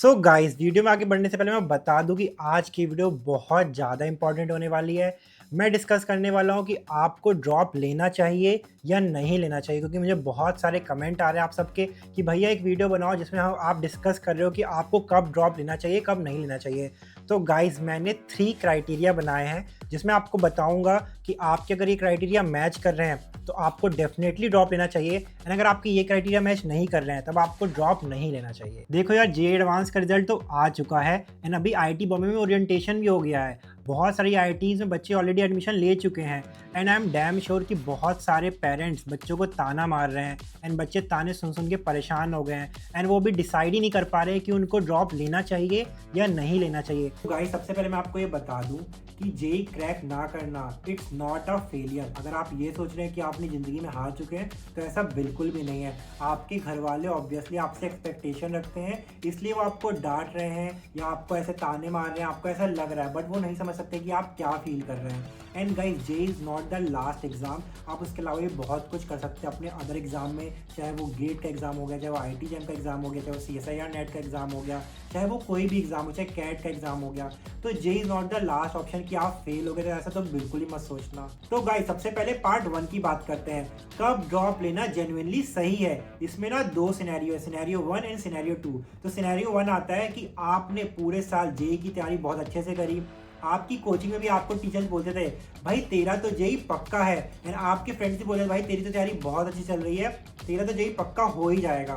So guys, video में आगे बढ़ने से पहले मैं बता दूं कि आज की वीडियो बहुत ज़्यादा इंपॉर्टेंट होने वाली है। मैं डिस्कस करने वाला हूं कि आपको ड्रॉप लेना चाहिए या नहीं लेना चाहिए, क्योंकि मुझे बहुत सारे कमेंट आ रहे हैं आप सबके कि भैया एक वीडियो बनाओ जिसमें हम आप डिस्कस कर रहे हो कि आपको कब ड्रॉप लेना चाहिए, कब नहीं लेना चाहिए। तो गाइस, मैंने 3 क्राइटेरिया बनाए हैं जिसमें आपको बताऊंगा कि आपके अगर ये क्राइटेरिया मैच कर रहे हैं तो आपको डेफिनेटली ड्रॉप लेना चाहिए, एंड अगर आपके ये क्राइटेरिया मैच नहीं कर रहे हैं तब आपको ड्रॉप नहीं लेना चाहिए। देखो यार, जे एडवांस का रिजल्ट तो आ चुका है, एंड अभी आईटी बॉम्बे में ओरिएंटेशन भी हो गया है। बहुत सारी आईटीज़ में बच्चे ऑलरेडी एडमिशन ले चुके हैं, and I am damn sure कि बहुत सारे पेरेंट्स बच्चों को ताना मार रहे हैं, एंड बच्चे ताने सुन सुन के परेशान हो गए हैं, एंड वो भी डिसाइड ही नहीं कर पा रहे कि उनको ड्रॉप लेना चाहिए या नहीं लेना चाहिए। तो गाइस, सबसे पहले मैं आपको ये बता दूं कि जेई क्रैक ना करना इट्स नॉट अ फेलियर। अगर आप ये सोच रहे हैं कि आप अपनी ज़िंदगी में हार चुके हैं तो ऐसा बिल्कुल भी नहीं है। आपके घर वाले ऑब्वियसली आपसे एक्सपेक्टेशन रखते हैं, इसलिए वो आपको डांट रहे हैं या आपको ऐसे ताने मार रहे हैं, आपको ऐसा लग रहा है, बट वो नहीं समझ सकते कि आप क्या फील कर रहे हैं। And guys, J is not the last exam. आप उसके अलावा भी बहुत कुछ कर सकते हैं अपने अदर एग्जाम में, चाहे वो गेट का एग्जाम हो गया, चाहे वो आई जैम का एग्जाम हो गया, चाहे वो CSIR नेट का एग्जाम हो गया, चाहे वो कोई भी एग्जाम हो, चाहे कैट का एग्जाम हो गया। तो जे is not the last option कि आप फेल हो गए, तो ऐसा तो बिल्कुल ही मत सोचना। तो गाइस, सबसे पहले पार्ट 1 की बात करते हैं, कब ड्रॉप लेना जेन्युइनली सही है। इसमें ना 2 सिनेरियो है, सिनेरियो 1 एंड सिनेरियो 2। तो सिनेरियो 1 आता है कि आपने पूरे साल जेई की तैयारी बहुत अच्छे से करी, आपकी कोचिंग में भी आपको टीचर्स बोलते थे भाई तेरा तो जेई पक्का है, एंड आपके फ्रेंड्स भी बोलते थे भाई तेरी तो तैयारी बहुत अच्छी चल रही है, तेरा तो जेई पक्का हो ही जाएगा।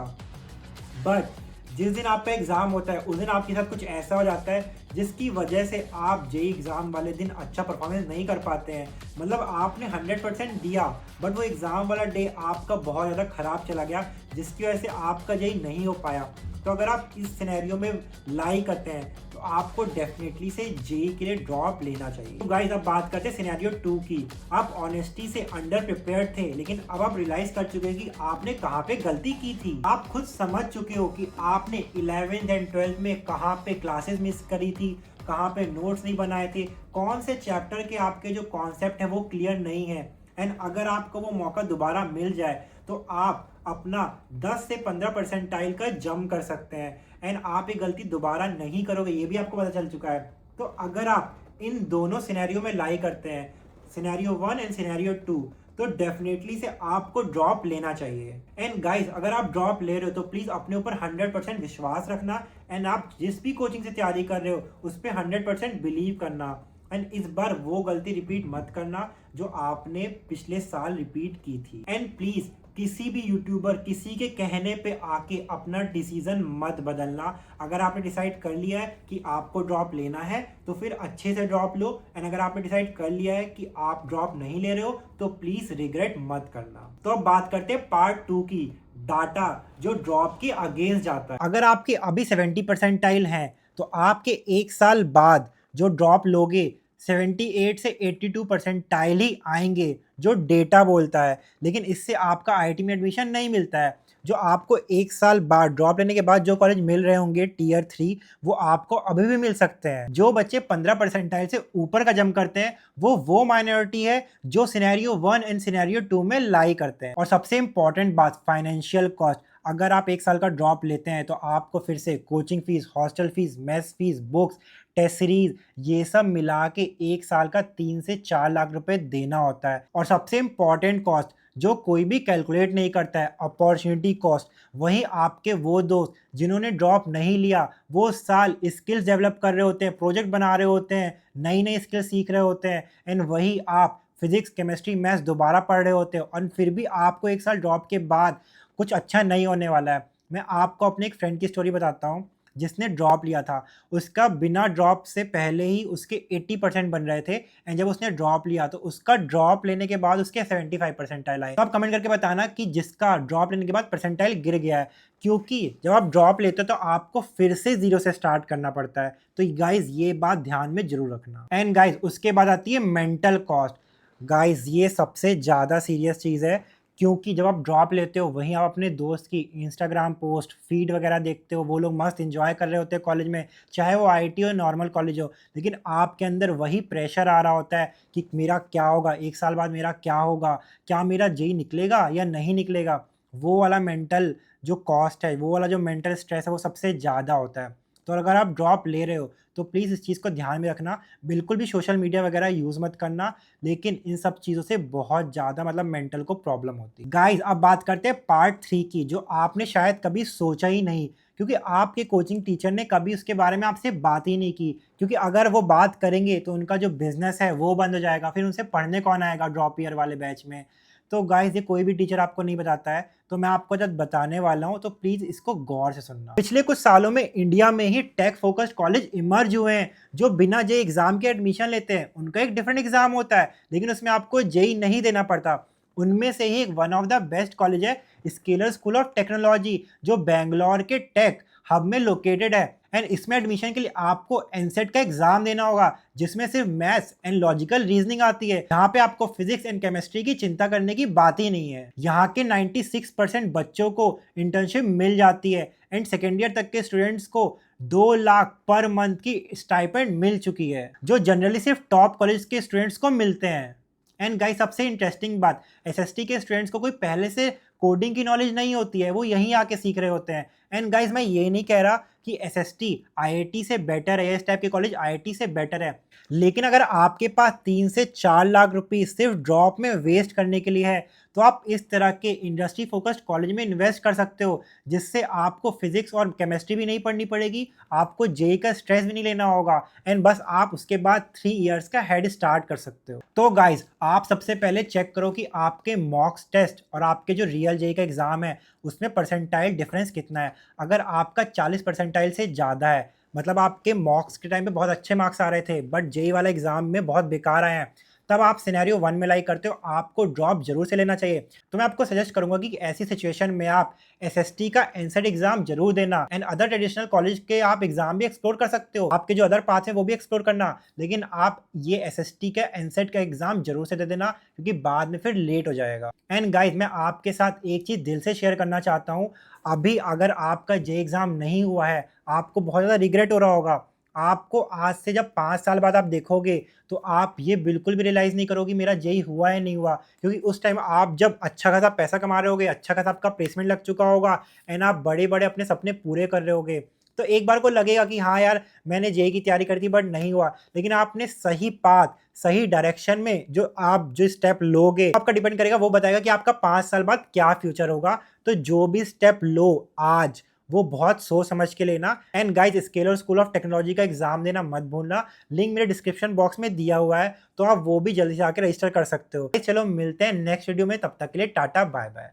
बट जिस दिन आपका एग्ज़ाम होता है उस दिन आपके साथ कुछ ऐसा हो जाता है जिसकी वजह से आप जेई एग्ज़ाम वाले दिन अच्छा परफॉर्मेंस नहीं कर पाते हैं। मतलब आपने 100% दिया, बट वो एग्ज़ाम वाला डे आपका बहुत ज़्यादा ख़राब चला गया, जिसकी वजह से आपका जेई नहीं हो पाया। तो अगर आप इस सिनेरियो में लाई करते हैं तो आपको डेफिनेटली से जेई के लिए ड्रॉप लेना चाहिए। तो गाइस, अब बात करते हैं सिनेरियो 2 की। आप ऑनेस्टी से अंडर प्रिपेयर्ड थे, लेकिन अब आप रियलाइज कर चुके हैं कि आपने कहाँ पे गलती की थी। आप खुद समझ चुके हो कि आपने 11th एंड 12th में कहाँ पे क्लासेस मिस करी थी, कहाँ पे नोट्स नहीं बनाए थे, कौन से चैप्टर के आपके जो कॉन्सेप्ट है वो क्लियर नहीं है। एंड अगर आपको वो मौका दोबारा मिल जाए तो आप अपना 10 से 15 परसेंटाइल का जम कर सकते हैं, एंड आप ये गलती दोबारा नहीं करोगे, ये भी आपको पता चल चुका है। तो अगर आप इन दोनों सिनेरियो में लाई करते हैं, सिनेरियो 1 एंड सिनेरियो 2, तो डेफिनेटली से आपको ड्रॉप लेना चाहिए। एंड गाइस, अगर आप ड्रॉप ले रहे हो तो प्लीज अपने ऊपर 100% विश्वास रखना, एंड आप जिस भी कोचिंग से तैयारी कर रहे हो उस पर 100% बिलीव करना, एंड इस बार वो गलती रिपीट मत करना जो आपने पिछले साल रिपीट की थी। एंड प्लीज किसी भी यूट्यूबर किसी के कहने पे आके अपना डिसीजन मत बदलना। अगर आपने डिसाइड कर लिया है कि आपको ड्रॉप लेना है तो फिर अच्छे से ड्रॉप लो, एंड अगर आपने डिसाइड कर लिया है कि आप ड्रॉप नहीं ले रहे हो तो प्लीज रिग्रेट मत करना। तो अब बात करते हैं पार्ट 2 की, डाटा जो ड्रॉप के अगेंस्ट जाता है। अगर आपके अभी 70 परसेंटाइल हैं तो आपके 1 साल बाद जो ड्रॉप लोगे 78 से 82 परसेंटाइल ही आएंगे, जो डेटा बोलता है। लेकिन इससे आपका आईटी में एडमिशन नहीं मिलता है। जो आपको 1 साल बाद ड्रॉप लेने के बाद जो कॉलेज मिल रहे होंगे टीयर 3, वो आपको अभी भी मिल सकते हैं। जो बच्चे 15 परसेंटाइल से ऊपर का जम करते हैं वो माइनॉरिटी है जो सिनेरियो 1 एंड सिनेरियो 2 में लाई करते हैं। और सबसे इंपॉर्टेंट बात, फाइनेंशियल कॉस्ट। अगर आप 1 साल का ड्रॉप लेते हैं तो आपको फिर से coaching fees, hostel fees, mess fees, books, test series, ये सब मिला के 1 साल का 3 से 4 लाख रुपए देना होता है। और सबसे इंपॉर्टेंट कॉस्ट जो कोई भी कैलकुलेट नहीं करता है, अपॉर्चुनिटी कॉस्ट। वहीं आपके वो दोस्त जिन्होंने ड्रॉप नहीं लिया, वो साल स्किल्स डेवलप कर रहे होते हैं, प्रोजेक्ट बना रहे होते हैं, नई नई स्किल्स सीख रहे होते हैं, एंड वही आप फिजिक्स, केमिस्ट्री, मैथ्स दोबारा पढ़ रहे होते हो, और फिर भी आपको 1 साल ड्रॉप के बाद कुछ अच्छा नहीं होने वाला है। मैं आपको अपने एक फ्रेंड की स्टोरी बताता हूँ जिसने ड्रॉप लिया था। उसका बिना ड्रॉप से पहले ही उसके 80% बन रहे थे, एंड जब उसने ड्रॉप लिया तो उसका ड्रॉप लेने के बाद उसके 75 परसेंटाइल आए। तो आप कमेंट करके बताना कि जिसका ड्रॉप लेने के बाद परसेंटाइल गिर गया है, क्योंकि जब आप ड्रॉप लेते हो तो आपको फिर से जीरो से स्टार्ट करना पड़ता है। तो गाइज, ये बात ध्यान में जरूर रखना। एंड गाइज, उसके बाद आती है मेंटल कॉस्ट। गाइज, ये सबसे ज़्यादा सीरियस चीज़ है, क्योंकि जब आप ड्रॉप लेते हो वहीं आप अपने दोस्त की इंस्टाग्राम पोस्ट, फीड वगैरह देखते हो, वो लोग मस्त एंजॉय कर रहे होते हैं कॉलेज में, चाहे वो आईटी हो, नॉर्मल कॉलेज हो। लेकिन आपके अंदर वही प्रेशर आ रहा होता है कि मेरा क्या होगा, 1 साल बाद मेरा क्या होगा, क्या मेरा जेई निकलेगा या नहीं निकलेगा। वो वाला मेंटल जो कॉस्ट है, वो वाला जो मेंटल स्ट्रेस है, वो सबसे ज़्यादा होता है। तो अगर आप ड्रॉप ले रहे हो तो प्लीज़ इस चीज़ को ध्यान में रखना, बिल्कुल भी सोशल मीडिया वगैरह यूज़ मत करना, लेकिन इन सब चीज़ों से बहुत ज़्यादा मतलब मेंटल को प्रॉब्लम होती है। गाइज़ अब बात करते हैं पार्ट 3 की, जो आपने शायद कभी सोचा ही नहीं, क्योंकि आपके कोचिंग टीचर ने कभी उसके बारे में आपसे बात ही नहीं की, क्योंकि अगर वो बात करेंगे तो उनका जो बिज़नेस है वो बंद हो जाएगा, फिर उनसे पढ़ने कौन आएगा ड्रॉप ईयर वाले बैच में। तो गाइज़ ये कोई भी टीचर आपको नहीं बताता है, तो मैं आपको जब बताने वाला हूँ तो प्लीज़ इसको गौर से सुनना। पिछले कुछ सालों में इंडिया में ही टेक फोकस्ड कॉलेज इमर्ज हुए हैं, जो बिना जेईई एग्ज़ाम के एडमिशन लेते हैं। उनका एक डिफरेंट एग्ज़ाम होता है, लेकिन उसमें आपको जेईई नहीं देना पड़ता। उनमें से ही एक one of the best college है स्केलर स्कूल ऑफ टेक्नोलॉजी, जो बैंगलोर के टेक हब में लोकेटेड है। एंड इसमें एडमिशन के लिए आपको एनसेट का एग्जाम देना होगा, जिसमें सिर्फ मैथ्स एंड लॉजिकल रीजनिंग आती है। यहाँ पे आपको फिजिक्स एंड केमिस्ट्री की चिंता करने की बात ही नहीं है। यहाँ के 96% बच्चों को इंटर्नशिप मिल जाती है एंड सेकेंड ईयर तक के स्टूडेंट्स को 2 लाख पर मंथ की स्टाइपेंड मिल चुकी है, जो जनरली सिर्फ टॉप कॉलेज के स्टूडेंट्स को मिलते हैं। एंड गाइस सबसे इंटरेस्टिंग बात, एसएसटी के स्टूडेंट्स को कोई पहले से कोडिंग की नॉलेज नहीं होती है, वो यहीं आके सीख रहे होते हैं। एंड गाइस मैं ये नहीं कह रहा कि एसएसटी आईआईटी से बेटर है, इस टाइप के कॉलेज आईआईटी से बेटर है, लेकिन अगर आपके पास 3 से 4 लाख रुपए सिर्फ ड्रॉप में वेस्ट करने के लिए है, तो आप इस तरह के इंडस्ट्री फोकस्ड कॉलेज में इन्वेस्ट कर सकते हो, जिससे आपको फिजिक्स और केमिस्ट्री भी नहीं पढ़नी पड़ेगी, आपको जेईई का स्ट्रेस भी नहीं लेना होगा, एंड बस आप उसके बाद 3 इयर्स का हेड स्टार्ट कर सकते हो। तो गाइज आप सबसे पहले चेक करो कि आपके मॉक्स टेस्ट और आपके जो रियल जेईई का एग्जाम है उसमें परसेंटाइल डिफरेंस कितना है। अगर आपका 40 परसेंटाइल से ज़्यादा है, मतलब आपके मॉक्स के टाइम पे बहुत अच्छे मार्क्स आ रहे थे बट जेईई वाला एग्जाम में बहुत बेकार आए हैं, तब आप सिनेरियो 1 में लाइक करते हो, आपको ड्रॉप जरूर से लेना चाहिए। तो मैं आपको सजेस्ट करूंगा कि ऐसी सिचुएशन में आप एसएसटी का एनसेट एग्जाम जरूर देना, एंड अदर ट्रेडिशनल कॉलेज के आप एग्जाम भी एक्सप्लोर कर सकते हो, आपके जो अदर पाथ है वो भी एक्सप्लोर करना, लेकिन आप ये एसएसटी का एनसेट का एग्जाम जरूर से दे देना, क्योंकि बाद में फिर लेट हो जाएगा। एंड गाइज मैं आपके साथ एक चीज दिल से शेयर करना चाहता हूँ, अभी अगर आपका जेईई एग्जाम नहीं हुआ है, आपको बहुत ज़्यादा रिग्रेट हो रहा होगा। आपको आज से जब 5 साल बाद आप देखोगे तो आप ये बिल्कुल भी रियलाइज़ नहीं करोगे मेरा जेईई हुआ है नहीं हुआ, क्योंकि उस टाइम आप जब अच्छा खासा पैसा कमा रहे होगे, अच्छा खासा आपका प्लेसमेंट लग चुका होगा, एंड आप बड़े-बड़े अपने सपने पूरे कर रहे होगे। तो एक बार को लगेगा कि हाँ यार, मैंने जेईई की तैयारी करी थी बट नहीं हुआ, लेकिन आपने सही पाथ, सही डायरेक्शन में जो आप जो स्टेप लोगे, आपका डिपेंड करेगा, वो बताएगा कि आपका 5 साल बाद क्या फ्यूचर होगा। तो जो भी स्टेप लो आज, वो बहुत सोच समझ के लेना। And guys scalar school of technology का एग्जाम देना मत भूलना, लिंक मेरे डिस्क्रिप्शन बॉक्स में दिया हुआ है, तो आप वो भी जल्दी से आकर रजिस्टर कर सकते हो। चलो मिलते हैं नेक्स्ट वीडियो में, तब तक के लिए टाटा बाय बाय।